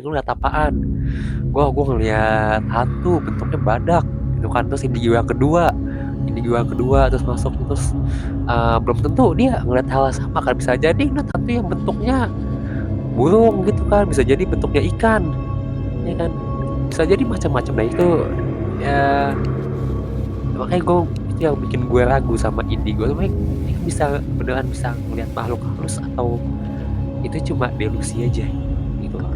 Lu ngeliat apaan? Gua ngeliat hantu bentuknya badak gitu kan. Terus indigo yang kedua terus masuk terus belum tentu dia ngeliat hal yang sama kan, bisa jadi ngeliat hantu yang bentuknya burung gitu kan, bisa jadi bentuknya ikan ya kan, bisa jadi macam-macam. Nah itu ya makanya gue itu yang bikin gue ragu sama indigo tuh, ini bisa beneran bisa ngeliat makhluk halus atau itu cuma delusi aja gitu loh.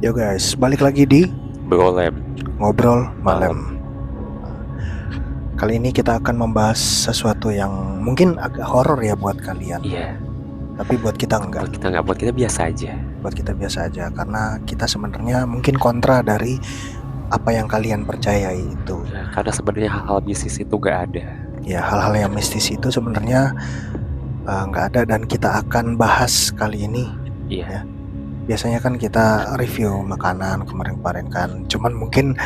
Yo guys, balik lagi di Brolem Ngobrol Malam. Kali ini kita akan membahas sesuatu yang mungkin agak horor ya buat kalian. Iya. Tapi buat kita enggak. Buat kita biasa aja. Buat kita biasa aja karena kita sebenarnya mungkin kontra dari apa yang kalian percayai itu. Ya, karena sebenarnya hal-hal mistis itu gak ada. Ya, hal-hal yang mistis itu sebenarnya nggak ada dan kita akan bahas kali ini. Iya. Ya. Biasanya kan kita review makanan kemarin-kemarin kan. Cuman mungkin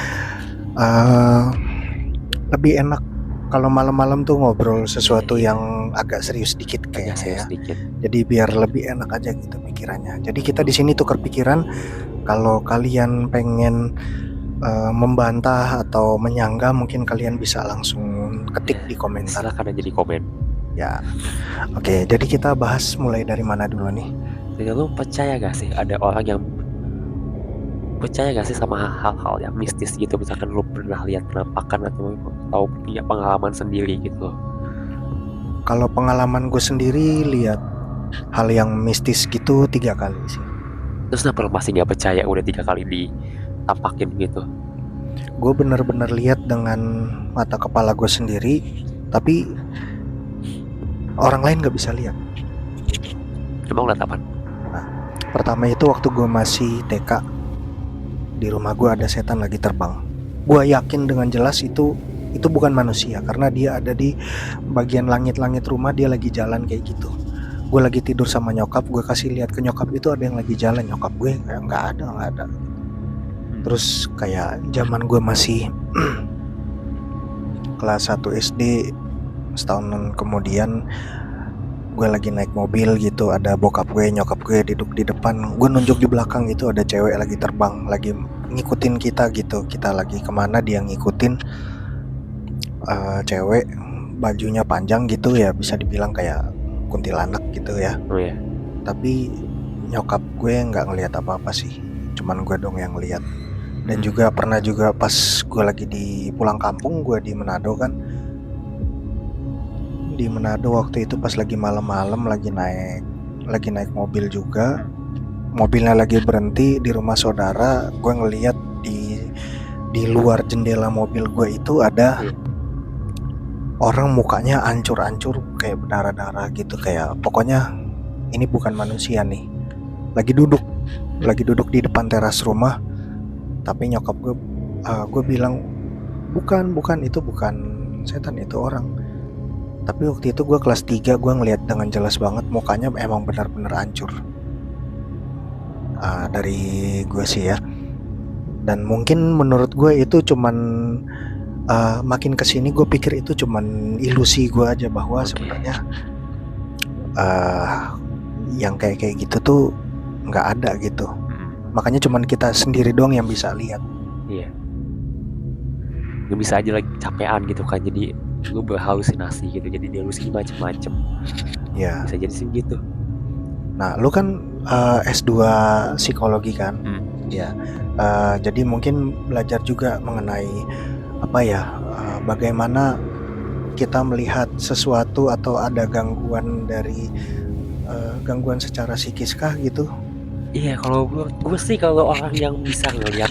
lebih enak kalau malam-malam tuh ngobrol sesuatu yang agak serius dikit kayaknya ya. Jadi biar lebih enak aja gitu pikirannya. Jadi kita di sini tukar pikiran. Kalau kalian pengen membantah atau menyanggah, mungkin kalian bisa langsung ketik di komentar. Silakan aja di komen. Ya. Oke, jadi kita bahas mulai dari mana dulu nih? Jadi lu percaya gak sih ada orang yang percaya gak sih sama hal-hal yang mistis gitu, misalkan lu pernah lihat penampakan atau punya pengalaman sendiri gitu? Kalau pengalaman gue sendiri lihat hal yang mistis gitu 3 kali sih. Terus kenapa lu masih gak percaya udah 3 kali ditampakin gitu? Gue bener-bener lihat dengan mata kepala gue sendiri, tapi orang lain gak bisa lihat. Emang lihat apa? Nah, pertama itu waktu gue masih TK, di rumah gue ada setan lagi terbang. Gue yakin dengan jelas itu bukan manusia karena dia ada di bagian langit-langit rumah, dia lagi jalan kayak gitu. Gue lagi tidur sama nyokap, gue kasih lihat ke nyokap itu ada yang lagi jalan, nyokap gue kayak nggak ada. Terus kayak zaman gue masih kelas 1 SD, setahun kemudian gue lagi naik mobil gitu, ada bokap gue, nyokap gue duduk di depan, gue nunjuk di belakang gitu ada cewek lagi terbang, lagi ngikutin kita gitu. Kita lagi kemana dia ngikutin. Cewek bajunya panjang gitu ya, bisa dibilang kayak kuntilanak gitu ya. Oh ya. Tapi nyokap gue nggak ngelihat apa-apa sih, cuman gue dong yang lihat. Dan juga pernah juga pas gue lagi di pulang kampung, gue di Manado kan. Di Manado waktu itu pas lagi malam-malam lagi naik mobil juga. Mobilnya lagi berhenti di rumah saudara, gue ngelihat di luar jendela mobil gue itu ada orang mukanya hancur-hancur kayak berdarah-darah gitu, kayak pokoknya ini bukan manusia nih. Lagi duduk di depan teras rumah. Tapi nyokap gue bilang bukan itu bukan setan, itu orang. Tapi waktu itu gue kelas 3, gue ngelihat dengan jelas banget mukanya emang benar-benar hancur. Dari gue sih ya. Dan mungkin menurut gue itu cuman makin kesini gue pikir itu cuman ilusi gue aja, bahwa sebenarnya yang kayak gitu tuh nggak ada gitu. Makanya cuman kita sendiri doang yang bisa lihat. Iya. Gak bisa aja lagi capean gitu kan, jadi lu berhalusinasi gitu, jadi delusi macem-macem. Ya. Bisa jadi sih gitu. Nah, lu kan S2 psikologi kan? Ya. Jadi mungkin belajar juga mengenai apa ya, bagaimana kita melihat sesuatu atau ada gangguan dari gangguan secara psikis kah gitu? Iya, kalau gue sih kalau orang yang bisa ngelihat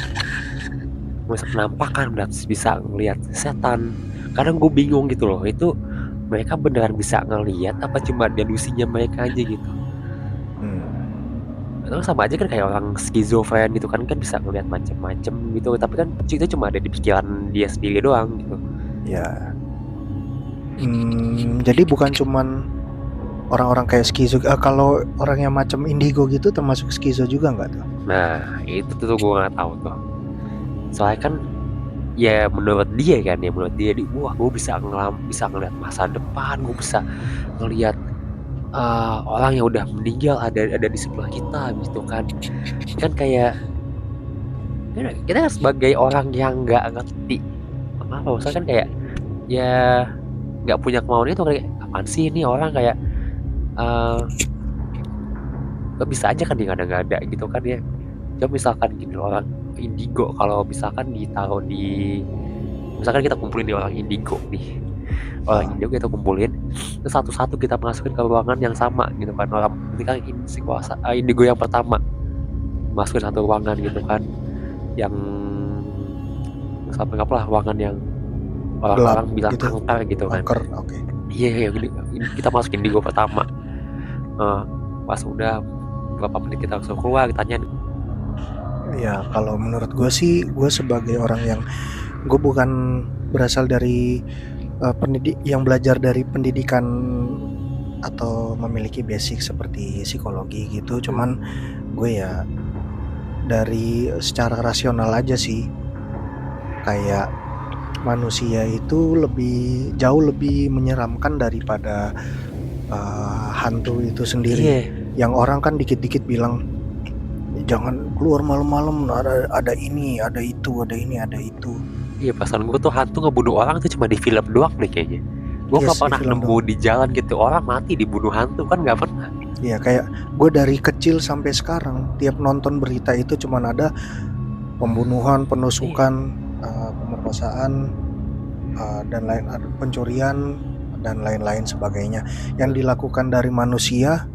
penampakan, bisa ngelihat setan, kadang gue bingung gitu loh, itu mereka beneran bisa ngelihat apa cuma delusinya mereka aja gitu. Itu sama aja kan kayak orang skizofren gitu kan bisa ngelihat macem-macem gitu, tapi kan itu cuma ada di pikiran dia sendiri doang gitu. Ya. Jadi bukan cuman orang-orang kayak skizo, kalau orang yang macam indigo gitu termasuk skizo juga nggak tuh? Nah itu tuh gue nggak tahu tuh. Soalnya kan ya menurut dia wah gue bisa ngeliat masa depan, gue bisa ngeliat orang yang udah meninggal ada di sebelah kita gitu kan. Kan kayak kita kan sebagai orang yang nggak ngerti apa maksudnya kan kayak ya nggak punya kemauan itu kayak apaan sih ini orang kayak gak bisa aja kan dia ngada-ngada gitu kan ya. Coba misalkan gini orang indigo, kalau misalkan ditaruh di, misalkan kita kumpulin di orang indigo nih, orang indigo kita kumpulin terus satu-satu kita masukin ke ruangan yang sama gitu kan. Orang ini kan si kuasa indigo yang pertama masukin satu ruangan gitu kan, yang sampai lah ruangan yang orang-orang bilang gitu. angker gitu kan. Angker, oke. Iya kita masukin indigo pertama. Pas udah berapa menit kita langsung keluar, kita tanyain. Ya kalau menurut gue sih, gue sebagai orang yang gue bukan berasal dari yang belajar dari pendidikan atau memiliki basic seperti psikologi gitu, cuman gue ya dari secara rasional aja sih, kayak manusia itu jauh lebih menyeramkan daripada hantu itu sendiri. Yang orang kan dikit-dikit bilang jangan keluar malam-malam, ada ini, ada itu, ada ini, ada itu. Iya, perasaan gue tuh hantu ngebunuh orang tuh cuma di film doang deh kayaknya. Gue gak pernah nemu di jalan gitu orang mati dibunuh hantu, kan gak pernah. Iya, kayak gue dari kecil sampai sekarang tiap nonton berita itu cuman ada pembunuhan, penusukan, pemerkosaan, dan lain, pencurian dan lain-lain sebagainya yang dilakukan dari manusia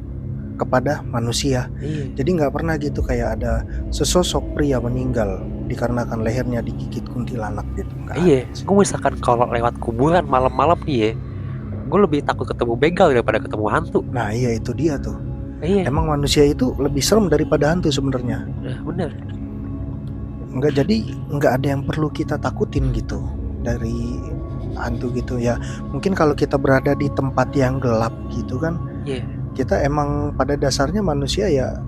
kepada manusia. Jadi nggak pernah gitu kayak ada sesosok pria meninggal dikarenakan lehernya digigit kuntilanak gitu. Iya, gue misalkan kalau lewat kuburan malam-malam nih ya, gue lebih takut ketemu begal daripada ketemu hantu. Nah iya, itu dia tuh. Iya. Emang manusia itu lebih serem daripada hantu sebenarnya. Nah, bener. Nggak ada yang perlu kita takutin gitu dari hantu gitu ya. Mungkin kalau kita berada di tempat yang gelap gitu kan, kita emang pada dasarnya manusia ya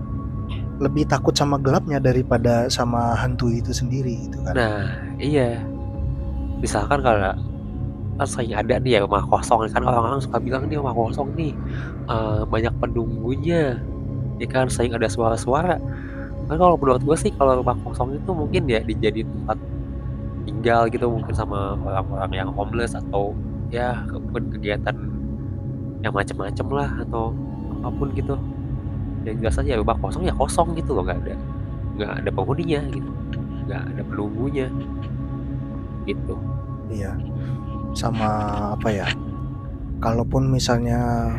lebih takut sama gelapnya daripada sama hantu itu sendiri gitu kan. Nah iya, misalkan kalau kan sering ada nih ya rumah kosong kan, orang-orang suka bilang nih rumah kosong nih banyak penunggunya ya kan, sering ada suara-suara. Kan kalau menurut gue sih kalau rumah kosong itu mungkin ya dijadiin tempat tinggal gitu, mungkin sama orang-orang yang homeless atau ya kegiatan yang macam-macam lah atau apapun gitu. Yang jelas aja rumah kosong ya kosong gitu loh, nggak ada penghuninya gitu, nggak ada penunggunya gitu. Iya, sama apa ya, kalaupun misalnya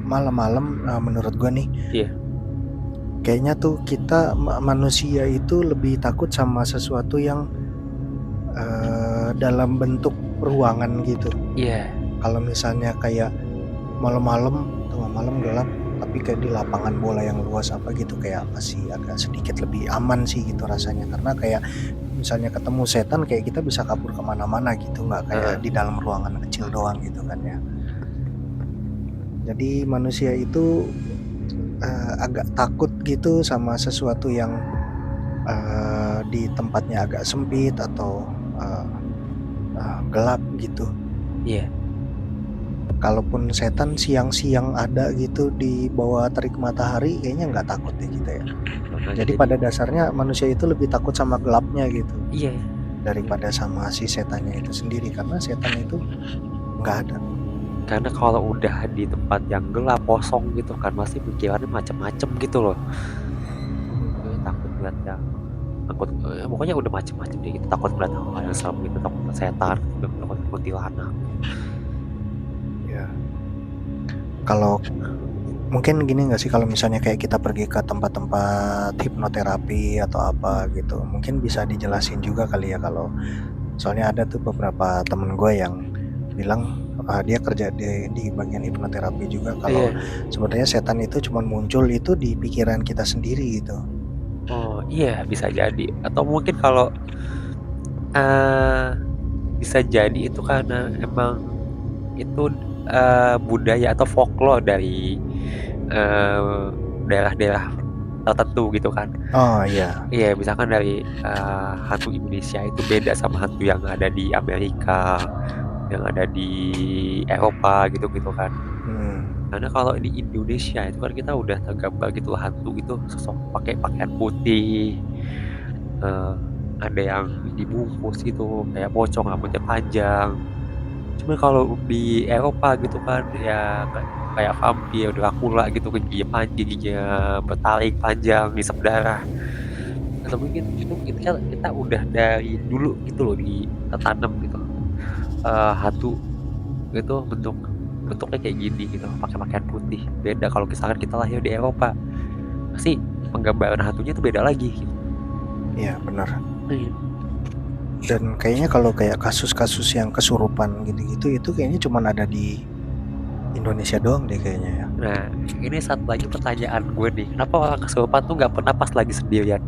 malam-malam, menurut gua nih, kayaknya tuh kita manusia itu lebih takut sama sesuatu yang dalam bentuk ruangan gitu. Kalau misalnya kayak malam-malam, tengah malam gelap, tapi kayak di lapangan bola yang luas apa gitu, kayak masih agak sedikit lebih aman sih gitu rasanya. Karena kayak misalnya ketemu setan kayak kita bisa kabur kemana-mana gitu, nggak kayak di dalam ruangan kecil doang gitu kan ya. Jadi manusia itu agak takut gitu sama sesuatu yang di tempatnya agak sempit atau gelap gitu. Kalaupun setan siang-siang ada gitu di bawah terik matahari, kayaknya nggak takut deh kita ya. Jadi pada dasarnya manusia itu lebih takut sama gelapnya gitu, daripada sama si setannya itu sendiri, karena setan itu nggak ada. Karena kalau udah di tempat yang gelap kosong gitu kan, pasti pikirannya macam-macam gitu loh. Takut ngeliat yang pokoknya udah macam-macam deh gitu, takut ngeliat hal yang serem gitu, takut ngeliat setan, takut kuntilanak. Kalau mungkin gini nggak sih, kalau misalnya kayak kita pergi ke tempat-tempat hipnoterapi atau apa gitu, mungkin bisa dijelasin juga kali ya. Kalau soalnya ada tuh beberapa temen gue yang bilang dia kerja di bagian hipnoterapi juga, kalau sebenarnya setan itu cuma muncul itu di pikiran kita sendiri gitu. Oh iya, bisa jadi. Atau mungkin kalau bisa jadi itu karena emang itu budaya atau folklore dari daerah-daerah tertentu gitu kan. Oh iya. Iya, misalkan dari hantu Indonesia itu beda sama hantu yang ada di Amerika, yang ada di Eropa gitu-gitu kan. Karena kalau di Indonesia itu kan kita udah tergambar gitu hantu gitu sosok pakai pakaian putih, ada yang dibungkus gitu kayak pocong rambutnya panjang. Cuma kalau di Eropa gitu kan ya kayak vampir, Dracula gitu giginya bertaring panjang, ngisep darah. Atau mungkin itu kita udah dari dulu gitu loh ditanam gitu. Hantu itu bentuknya kayak gini gitu, pakai pakaian putih. Beda kalau misalkan kita lahir di Eropa, pasti penggambaran hantunya itu beda lagi gitu. Iya benar. Iya. Dan kayaknya kalau kayak kasus-kasus yang kesurupan gitu-gitu itu kayaknya cuma ada di Indonesia doang deh kayaknya ya. Nah, ini satu lagi pertanyaan gue nih, kenapa orang kesurupan tuh nggak pernah pas lagi sendirian?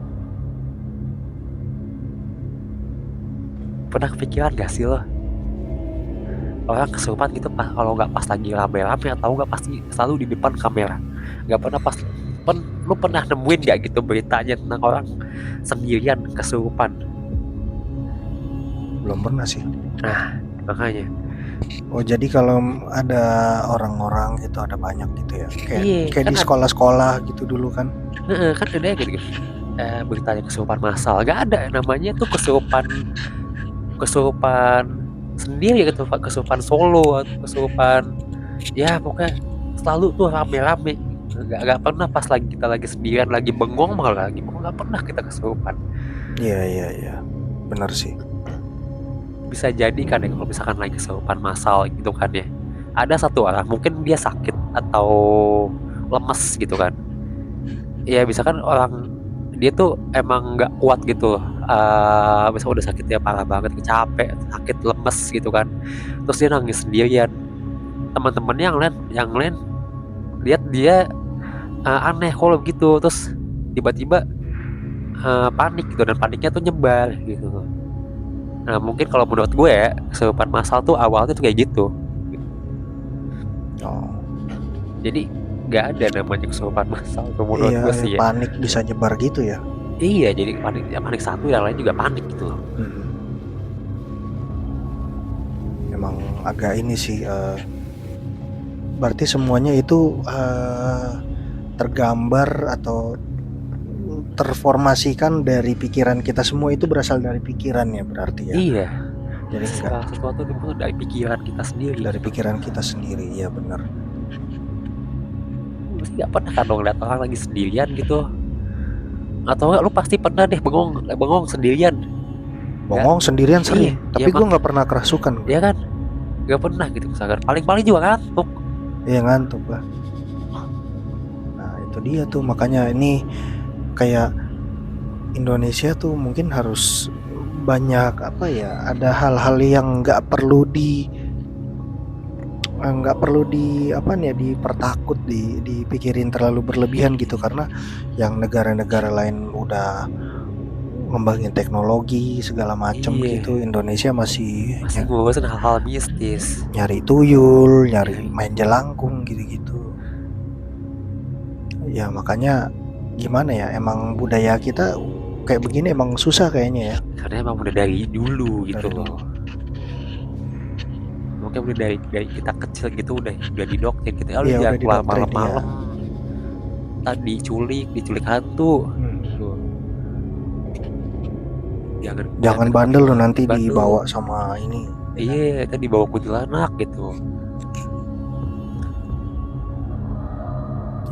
Pernah kepikiran gak sih lo? Orang kesurupan gitu kalau nggak pas lagi rame-rame atau nggak pasti selalu di depan kamera. Nggak pernah pas. Lu pernah nemuin gak gitu beritanya tentang orang sendirian kesurupan? Belum pernah sih. Nah, makanya. Oh jadi kalau ada orang-orang gitu ada banyak gitu ya, kayak Kan di sekolah-sekolah gitu dulu kan. kan ada ya gitu. Beritanya kesurupan massal, gak ada namanya tuh kesurupan sendiri gitu, kesurupan solo atau kesurupan ya pokoknya selalu tuh rame-rame. Gak pernah pas kita lagi sendirian, lagi bengong gak pernah kita kesurupan. Iya benar sih. Bisa jadi kan ya kalau misalkan lagi kesurupan massal gitu kan ya, ada satu orang mungkin dia sakit atau lemes gitu kan ya, misalkan orang dia tuh emang nggak kuat gitu, misalnya udah sakitnya parah banget, capek, sakit, lemes gitu kan, terus dia nangis sendirian. Teman-temannya yang lain lihat dia aneh kalau gitu, terus tiba-tiba panik gitu, dan paniknya tuh nyebar gitu. Nah mungkin kalau menurut gue ya, kesurupan massal tuh awalnya tuh kayak gitu. Oh. Jadi nggak ada namanya kesurupan massal menurut gue sih ya. Panik bisa nyebar gitu ya. Iya, jadi panik satu, yang lain juga panik gitu loh. Emang agak ini sih, berarti semuanya itu tergambar atau terformasikan dari pikiran kita semua, itu berasal dari pikiran ya berarti ya. Iya. Jadi sesuatu itu dari pikiran kita sendiri. Dari pikiran kita sendiri, iya benar. Lu pasti gak pernah kan dong lihat orang lagi sendirian gitu, atau enggak lu pasti pernah deh bengong sendirian. Bengong sendirian sering, tapi gue nggak pernah kerasukan. Iya kan, nggak pernah gitu misalkan. Paling juga ngantuk. Iya ngantuk lah. Nah itu dia tuh, makanya ini kayak Indonesia tuh mungkin harus banyak ada hal-hal yang nggak perlu dipertakut, dipikirin terlalu berlebihan gitu, karena yang negara-negara lain udah ngembangin teknologi segala macam gitu, Indonesia masih ngurusin hal-hal mistis, nyari tuyul, nyari main jelangkung gitu-gitu ya. Makanya gimana ya, emang budaya kita kayak begini emang susah kayaknya ya, karena emang udah dari dulu gitu loh. Mungkin udah dari kita kecil gitu udah didoktrin gitu, jangan keluar malam-malam, tadi diculik hantu. Jangan bandel lo, nanti dibawa sama ini. Iya, tadi dibawa kuntilanak gitu.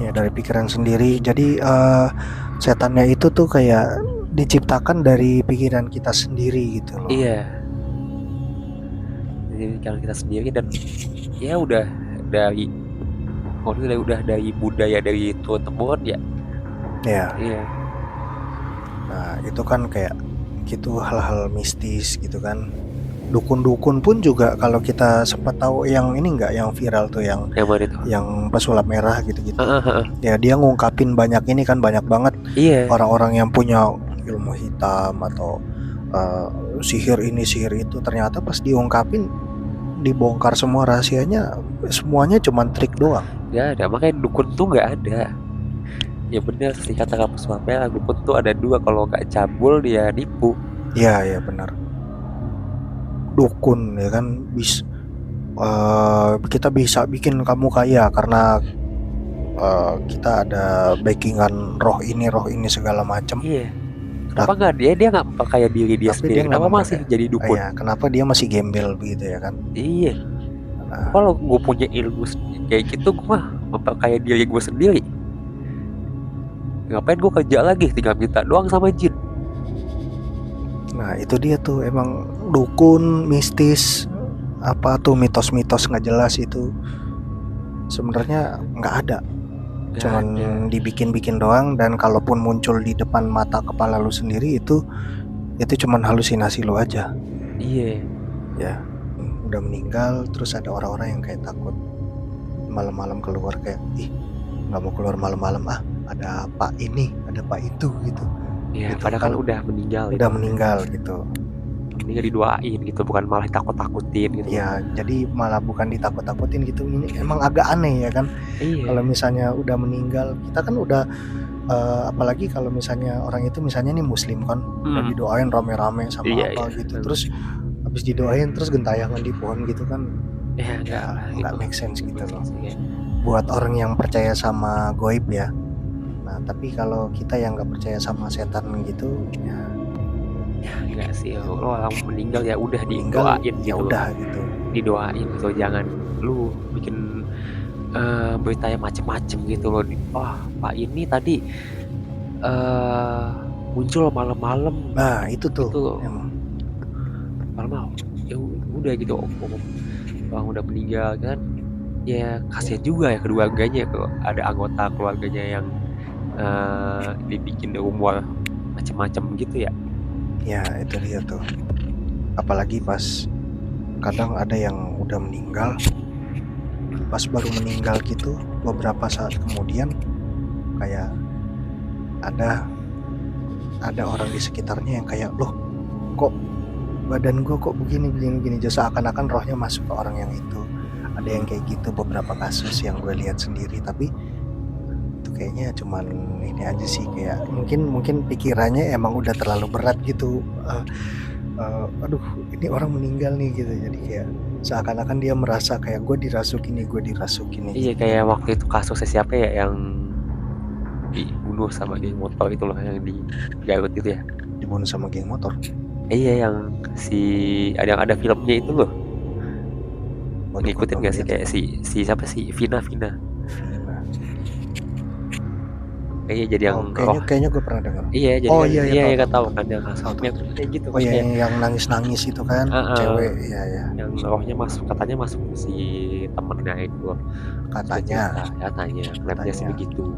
Ya dari pikiran sendiri. Jadi setannya itu tuh kayak diciptakan dari pikiran kita sendiri gitu loh. Iya. Jadi pikiran kita sendiri, dan ya udah dari budaya dari turun temurun ya. Iya. Nah itu kan kayak gitu, hal-hal mistis gitu kan. Dukun-dukun pun juga, kalau kita sempat tahu yang ini enggak, yang viral tuh yang pesulap merah gitu-gitu. Ya dia ngungkapin banyak ini kan, banyak banget orang-orang yang punya ilmu hitam atau sihir ini sihir itu, ternyata pas diungkapin dibongkar semua rahasianya, semuanya cuman trik doang. Gak ada, makanya dukun tuh gak ada. Ya bener sih kata kamu Suapel, dukun tuh ada dua, kalau gak cabul dia nipu. Ya benar. Dukun ya kan kita bisa bikin kamu kaya karena kita ada backingan roh ini segala macam. Iya. Kenapa nggak dia nggak memperkaya diri dia Tapi sendiri? dia nggak Kenapa masih jadi dukun? ya, kenapa dia masih gembel begitu ya kan? Iya. Nah, Kalau gue punya ilmu kayak gitu, gue mah memperkaya diri gue sendiri. Ngapain gue kerja lagi? Tinggal minta doang sama jin. nah itu dia tuh emang dukun mistis, apa tuh mitos-mitos nggak jelas itu sebenarnya nggak ada. Nggak Cuman ada. dibikin-bikin doang, dan kalaupun muncul di depan mata kepala lu sendiri itu cuman halusinasi lu aja. Iya. Ya, udah meninggal terus ada orang-orang yang kayak takut malam-malam keluar, kayak nggak mau keluar malam-malam, ada pak ini, ada pak itu gitu. Iya. Gitu, Padahal kan udah meninggal. Udah meninggal gitu. Meninggal didoain gitu, bukan malah takut-takutin gitu. Ya, jadi malah bukan ditakut-takutin gitu. Ini emang agak aneh ya kan. Iya. Kalau misalnya udah meninggal, kita kan udah apalagi kalau misalnya orang itu misalnya nih muslim kan, udah didoain rame-rame sama gitu. Terus habis didoain terus gentayangan di pohon gitu kan. Ya nggak make sense gitu loh. Ya. Buat orang yang percaya sama goib ya. Nah, tapi kalau kita yang nggak percaya sama setan gitu, ya enggak sih, lo orang meninggal ya udah meninggal, didoain ya gitu. udah gitu. Didoain gitu, jangan lu bikin beritanya macem-macem gitu loh. Pak ini tadi muncul malam-malam. Nah, itu tuh gitu. emang Malam ya udah gitu, orang udah meninggal kan, ya kasihan juga ya keluarganya, kalau ada anggota keluarganya yang dibikin rumor macem-macem gitu ya. Ya itu dia tuh, apalagi pas kadang ada yang udah meninggal, pas baru meninggal gitu beberapa saat kemudian kayak ada orang di sekitarnya yang kayak, loh kok badan gue kok begini jasa seakan-akan rohnya masuk ke orang yang itu. Ada yang kayak gitu, beberapa kasus yang gue lihat sendiri. Tapi itu kayaknya cuman ini aja sih, kayak mungkin pikirannya emang udah terlalu berat gitu. Aduh ini orang meninggal nih gitu, jadi kayak seakan-akan dia merasa kayak gue dirasukin nih. Iya, kayak waktu itu kasusnya siapa ya yang dibunuh sama geng motor itu loh, yang di Garut itu ya. Dibunuh sama geng motor? Iya, yang ada filmnya itu loh. Ngikutin gak sih, kayak si siapa sih, Vina. Kayaknya jadi yang kayaknya gue pernah dengar. Iya, jadi iya kan tahu kan yang kasusnya kayak gitu. Oh iya, yang nangis itu kan, cewek. Iya. Yang rohnya katanya masuk si temennya itu. Katanya klaimnya sih begitu.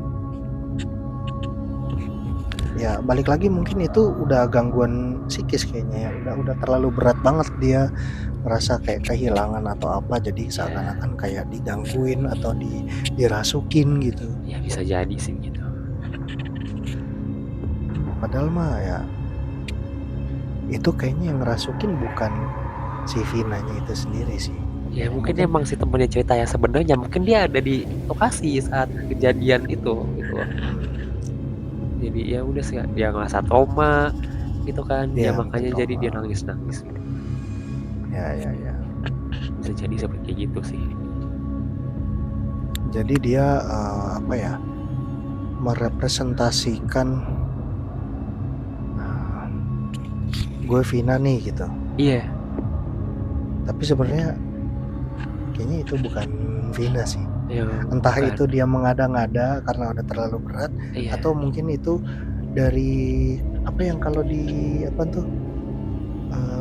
Ya balik lagi, mungkin itu udah gangguan psikis kayaknya ya, udah terlalu berat banget, dia merasa kayak kehilangan atau apa, jadi seakan-akan kayak digangguin atau dirasukin gitu. Ya bisa jadi sih gitu. Padahal mah ya itu kayaknya yang ngerasukin bukan si Vinanya itu sendiri sih. Ya mungkin emang si temennya cerita yang sebenarnya, mungkin dia ada di lokasi saat kejadian itu gitu loh. Jadi ya udah sih, dia ngerasa trauma gitu kan, ya makanya jadi dia nangis gitu. Ya bisa jadi seperti gitu sih. Jadi dia merepresentasikan gue Vina nih gitu. Iya. Tapi sebenarnya kayaknya itu bukan Vina sih. Ya, entah bukan. Itu dia mengada-ngada karena udah terlalu berat, atau mungkin itu dari apa yang kalau di apa tuh,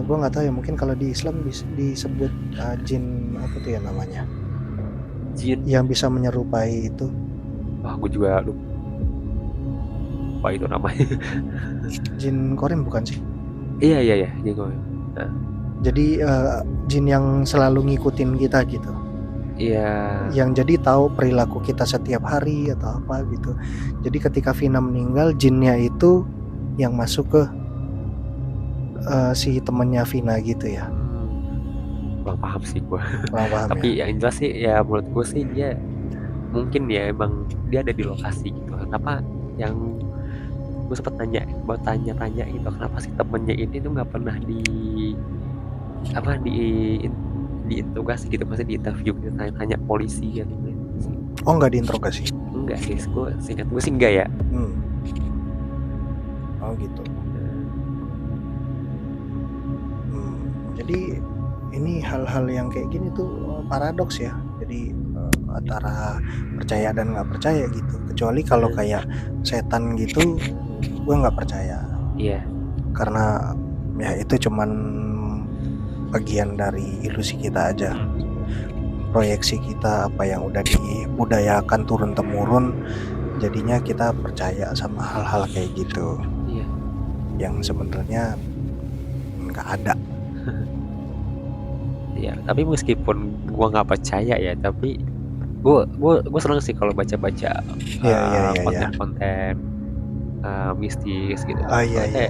gue nggak tahu ya, mungkin kalau di Islam disebut jin apa tuh ya namanya, jin yang bisa menyerupai itu. Gue juga lupa itu namanya. Jin Korin bukan sih? Iya jin Korin. Jadi jin yang selalu ngikutin kita gitu. Iya. Yang jadi tahu perilaku kita setiap hari atau apa gitu. Jadi ketika Vina meninggal, jinnya itu yang masuk ke si temennya Vina gitu ya. kurang paham sih gue. Kurang paham ya. Tapi yang jelas sih ya menurut gue sih dia mungkin ya emang dia ada di lokasi gitu. Kenapa yang gue sempet buat tanya-tanya gitu, kenapa sih temennya ini tuh nggak pernah apa diinterogasi gitu, maksudnya di interview gitu, tanya polisi gitu. Oh, nggak diinterogasi? Enggak sih, seingat gue sih enggak ya. Oh gitu. Jadi ini hal-hal yang kayak gini tuh paradoks ya. Jadi antara percaya dan nggak percaya gitu. Kecuali kalau kayak setan gitu, gue nggak percaya. Iya. Karena ya itu cuman bagian dari ilusi kita aja, proyeksi kita, apa yang udah dibudayakan turun temurun, jadinya kita percaya sama hal-hal kayak gitu. Iya. Yang sebenarnya nggak ada. Ya, tapi meskipun gua nggak percaya ya, tapi gue seneng sih kalau baca-baca konten-konten mistis gitu. Iya.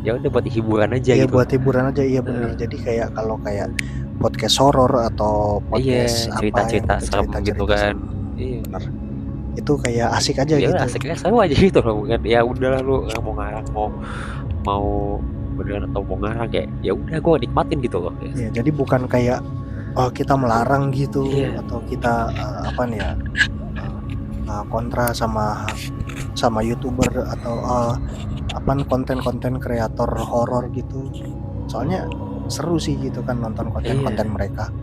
Ya udah buat hiburan aja gitu. Iya, buat hiburan aja, iya benar. Jadi kayak kalau kayak podcast horor atau podcast cerita-cerita serem gitu kan. Iya. Benar. Itu kayak asik aja gitu. Ya asiknya seru aja gitu loh kan. Ya udahlah lu nggak mau ngarang, mau beneran atau mau ngarang kayak ya udah gue nikmatin gitu loh. Ya, jadi bukan kayak kita melarang gitu atau kita kontra sama YouTuber atau konten-konten kreator horor gitu. Soalnya seru sih gitu kan nonton konten-konten mereka.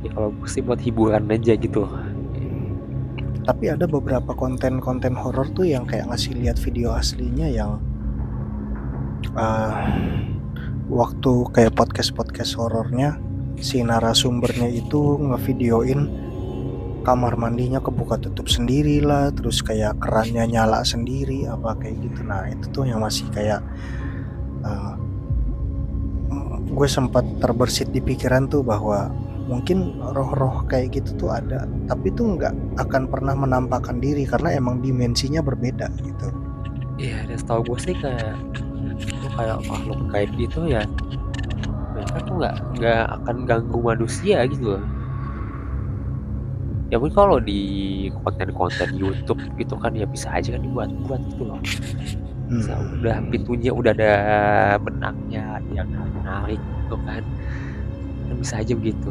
Ya kalau gue sih buat hiburan aja gitu. Tapi ada beberapa konten-konten horor tuh yang kayak ngasih lihat video aslinya yang waktu kayak podcast horornya si narasumbernya itu ngevideoin kamar mandinya kebuka tutup sendiri lah, terus kayak kerannya nyala sendiri apa kayak gitu. Nah itu tuh yang masih kayak gue sempat terbersit di pikiran tuh bahwa mungkin roh-roh kayak gitu tuh ada, tapi tuh nggak akan pernah menampakkan diri karena emang dimensinya berbeda gitu. Iya, dan setahu gue sih kayak makhluk gaib gitu ya, mereka tuh nggak akan ganggu manusia gitu loh. Ya mungkin kalau di konten-konten YouTube gitu kan ya bisa aja kan dibuat gitu loh. Bisa udah pintunya udah ada benangnya yang narik gitu kan bisa aja begitu.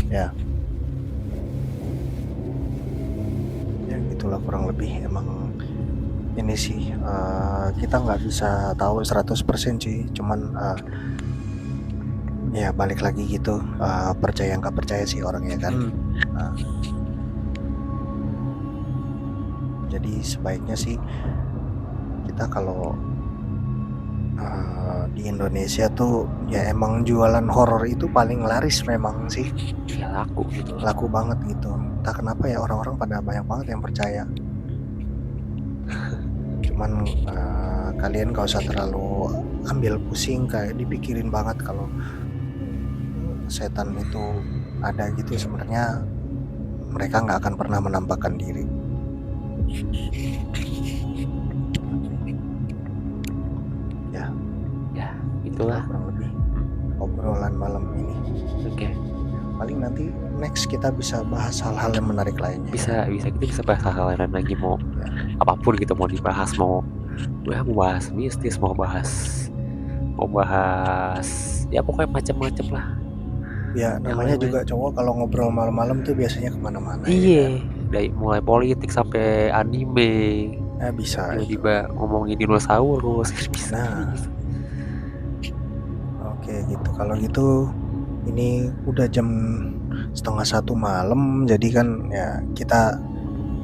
Ya gitulah kurang lebih. Emang ini sih kita nggak bisa tahu 100% sih, cuman ya balik lagi gitu, percaya nggak percaya sih orangnya kan. Jadi sebaiknya sih kita kalau di Indonesia tuh ya emang jualan horor itu paling laris memang sih. Ya laku banget gitu. Entah kenapa ya orang-orang pada banyak banget yang percaya. Cuman kalian gak usah terlalu ambil pusing kayak dipikirin banget kalau setan itu ada gitu. Sebenarnya mereka nggak akan pernah menampakkan diri. Ya itulah kurang lebih obrolan malam ini. Oke. Paling nanti next kita bisa bahas hal-hal yang menarik lainnya. Bisa kita bisa bahas hal-hal lain lagi, mau apapun gitu, mau dibahas, mau bahas mistis, mau bahas ya pokoknya macam-macam lah. Ya namanya juga cowok kalau ngobrol malam-malam tuh biasanya kemana-mana. Iya. Dari mulai politik sampai anime. Bisa. Tiba-tiba ngomongin dinosaurus. Nah. Oke gitu. Kalau gitu ini udah jam 12:30 malam, jadi kan ya kita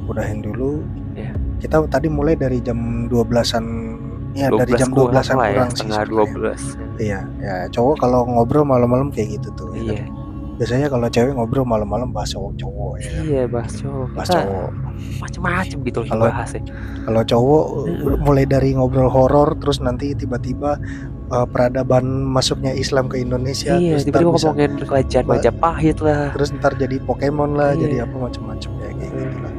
udahin dulu. Ya. Kita tadi mulai dari jam 12-an. Ya 12 dari jam 12-an kurang sih. Setengah 12. Iya, ya cowok kalau ngobrol malam-malam kayak gitu tuh. Iya. Kan? Biasanya kalau cewek ngobrol malam-malam bahas cowok ya. Iya, bahas cowok. Macem-macem gitu kalau bahas ya. Kalau cowok mulai dari ngobrol horor, terus nanti tiba-tiba peradaban masuknya Islam ke Indonesia. Iya, tiba-tiba ngomongin kerajaan Majapahit lah. Terus ntar jadi Pokemon lah, jadi apa macam-macam ya kayak gitu lah.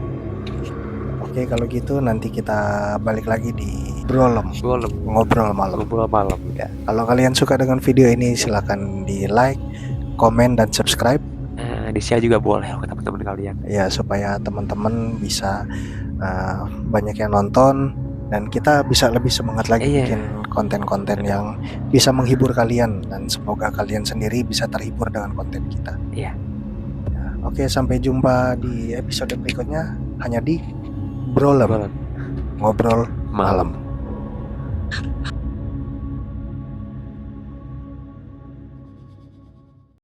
Oke, kalau gitu nanti kita balik lagi di Brolem, Golem. ngobrol malam. Ngobrol malam. Ya, kalau kalian suka dengan video ini silahkan di like, komen dan subscribe. Di share juga boleh ke teman-teman kalian. Ya, supaya teman-teman bisa banyak yang nonton dan kita bisa lebih semangat lagi Iya. bikin konten-konten yang bisa menghibur kalian, dan semoga kalian sendiri bisa terhibur dengan konten kita. Iya. Ya, oke, sampai jumpa di episode berikutnya hanya di Brolem, Golem ngobrol malam. malam.